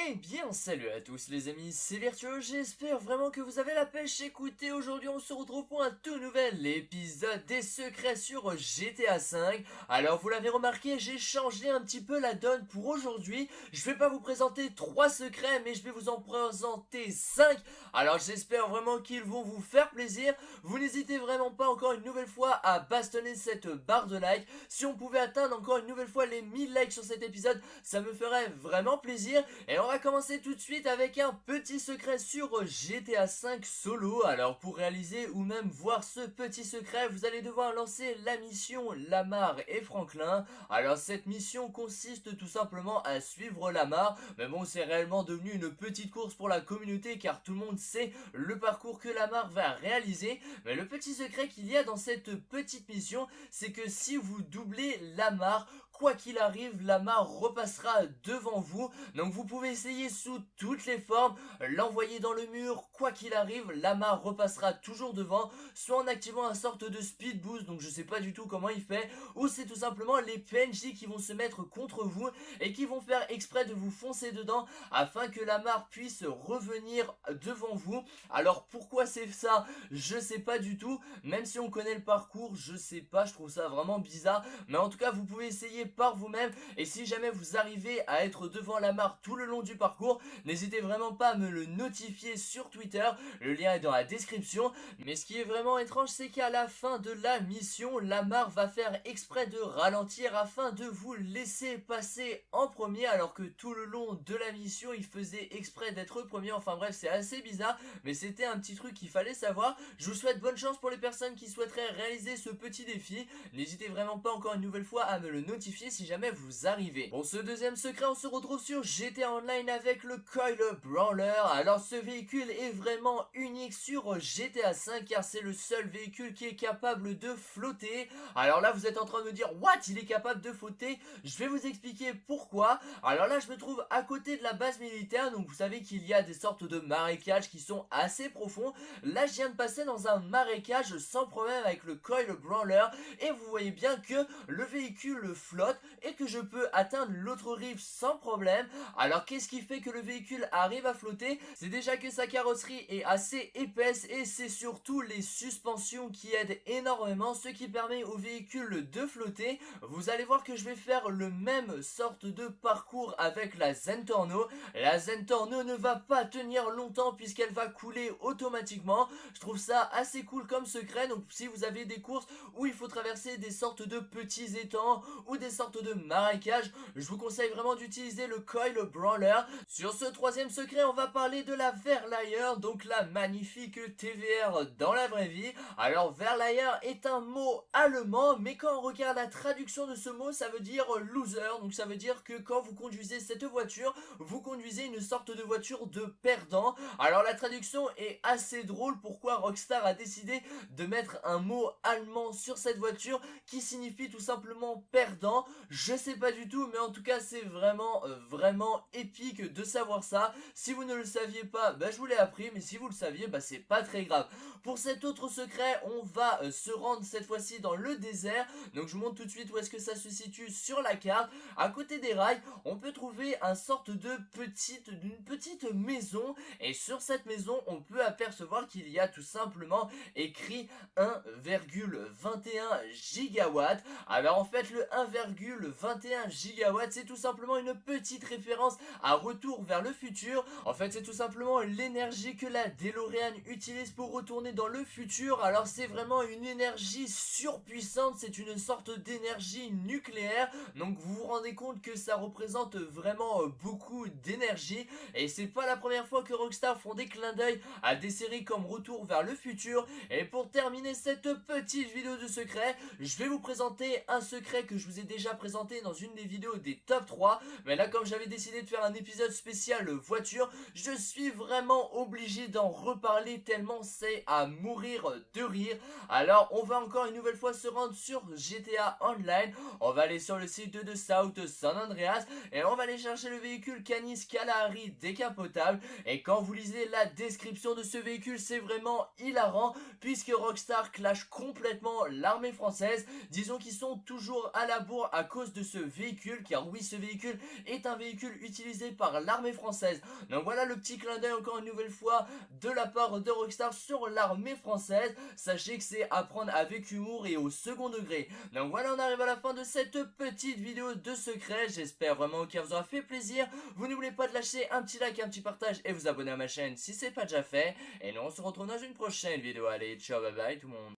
Eh bien, salut à tous les amis, c'est Virtueux, j'espère vraiment que vous avez la pêche. Écoutez, aujourd'hui on se retrouve pour un tout nouvel épisode des secrets sur GTA V. Alors vous l'avez remarqué, j'ai changé un petit peu la donne pour aujourd'hui. Je vais pas vous présenter 3 secrets, mais je vais vous en présenter 5. Alors j'espère vraiment qu'ils vont vous faire plaisir. Vous n'hésitez vraiment pas encore une nouvelle fois à bastonner cette barre de like. Si on pouvait atteindre encore une nouvelle fois les 1000 likes sur cet épisode, ça me ferait vraiment plaisir. Et on va commencer tout de suite avec un petit secret sur GTA V solo. Alors pour réaliser ou même voir ce petit secret, vous allez devoir lancer la mission Lamar et Franklin. Alors cette mission consiste tout simplement à suivre Lamar, mais bon, c'est réellement devenu une petite course pour la communauté car tout le monde sait le parcours que Lamar va réaliser. Mais le petit secret qu'il y a dans cette petite mission, c'est que si vous doublez Lamar, quoi qu'il arrive, Lamar repassera devant vous. Donc vous pouvez essayer sous toutes les formes, l'envoyer dans le mur, quoi qu'il arrive, Lamar repassera toujours devant, soit en activant un sorte de speed boost, donc je sais pas du tout comment il fait, ou c'est tout simplement les PNJ qui vont se mettre contre vous et qui vont faire exprès de vous foncer dedans afin que Lamar puisse revenir devant vous. Alors pourquoi c'est ça, je sais pas du tout, même si on connaît le parcours, je sais pas, je trouve ça vraiment bizarre, mais en tout cas vous pouvez essayer par vous-même. Et si jamais vous arrivez à être devant Lamar tout le long du parcours, n'hésitez vraiment pas à me le notifier sur Twitter, le lien est dans la description. Mais ce qui est vraiment étrange, c'est qu'à la fin de la mission, Lamar va faire exprès de ralentir afin de vous laisser passer en premier, alors que tout le long de la mission il faisait exprès d'être premier. Enfin bref, c'est assez bizarre, mais c'était un petit truc qu'il fallait savoir. Je vous souhaite bonne chance pour les personnes qui souhaiteraient réaliser ce petit défi. N'hésitez vraiment pas encore une nouvelle fois à me le notifier si jamais vous arrivez. Pour ce deuxième secret, on se retrouve sur GTA Online avec le Coil Brawler. Alors ce véhicule est vraiment unique sur GTA V car c'est le seul véhicule qui est capable de flotter. Alors là vous êtes en train de me dire what, il est capable de flotter? Je vais vous expliquer pourquoi. Alors là je me trouve à côté de la base militaire, donc vous savez qu'il y a des sortes de marécages qui sont assez profonds. Là je viens de passer dans un marécage sans problème avec le Coil Brawler et vous voyez bien que le véhicule flotte et que je peux atteindre l'autre rive sans problème. Alors qu'est-ce qui fait que le véhicule arrive à flotter? C'est déjà que sa carrosserie est assez épaisse et c'est surtout les suspensions qui aident énormément, ce qui permet au véhicule de flotter. Vous allez voir que je vais faire le même sorte de parcours avec la Zentorno. La Zentorno ne va pas tenir longtemps puisqu'elle va couler automatiquement. Je trouve ça assez cool comme secret, donc si vous avez des courses où il faut traverser des sortes de petits étangs ou des sortes de marécages, je vous conseille vraiment d'utiliser le Coil Brawler. Sur ce troisième secret, on va parler de la Verleiher, donc la magnifique TVR dans la vraie vie. Alors Verleiher est un mot allemand, mais quand on regarde la traduction de ce mot, ça veut dire loser, donc ça veut dire que quand vous conduisez cette voiture, vous conduisez une sorte de voiture de perdant. Alors la traduction est assez drôle, pourquoi Rockstar a décidé de mettre un mot allemand sur cette voiture qui signifie tout simplement perdant. Je sais pas du tout, mais en tout cas c'est vraiment épique de savoir ça. Si vous ne le saviez pas, bah je vous l'ai appris, mais si vous le saviez, bah c'est pas très grave. Pour cet autre secret, on va se rendre cette fois-ci dans le désert. Donc je vous montre tout de suite où est-ce que ça se situe sur la carte. À côté des rails, on peut trouver une sorte de d'une petite maison, et sur cette maison, on peut apercevoir qu'il y a tout simplement écrit 1,21 gigawatts. Alors en fait le 1,21 gigawatts c'est tout simplement une petite référence à Retour vers le futur. En fait c'est tout simplement l'énergie que la DeLorean utilise pour retourner dans le futur. Alors c'est vraiment une énergie surpuissante, c'est une sorte d'énergie nucléaire. Donc vous vous rendez compte que ça représente vraiment beaucoup d'énergie. Et c'est pas la première fois que Rockstar font des clins d'œil à des séries comme Retour vers le futur. Et pour terminer cette petite vidéo de secret, je vais vous présenter un secret que je vous ai déjà présenté dans une des vidéos des top 3. Mais là comme j'avais décidé de faire un épisode spécial voiture, je suis vraiment obligé d'en reparler tellement c'est à mourir de rire. Alors on va encore une nouvelle fois se rendre sur GTA Online. On va aller sur le site de South San Andreas et on va aller chercher le véhicule Canis Kalahari décapotable. Et quand vous lisez la description de ce véhicule, c'est vraiment hilarant puisque Rockstar clash complètement l'armée française. Disons qu'ils sont toujours à la bourre à cause de ce véhicule, car oui, ce véhicule est un véhicule utilisé par l'armée française. Donc voilà le petit clin d'œil encore une nouvelle fois de la part de Rockstar sur l'armée française. Sachez que c'est à prendre avec humour et au second degré. Donc voilà, on arrive à la fin de cette petite vidéo de secret. J'espère vraiment qu'elle vous aura fait plaisir. Vous n'oubliez pas de lâcher un petit like, un petit partage et vous abonner à ma chaîne si c'est pas déjà fait. Et nous on se retrouve dans une prochaine vidéo. Allez, ciao, bye bye tout le monde.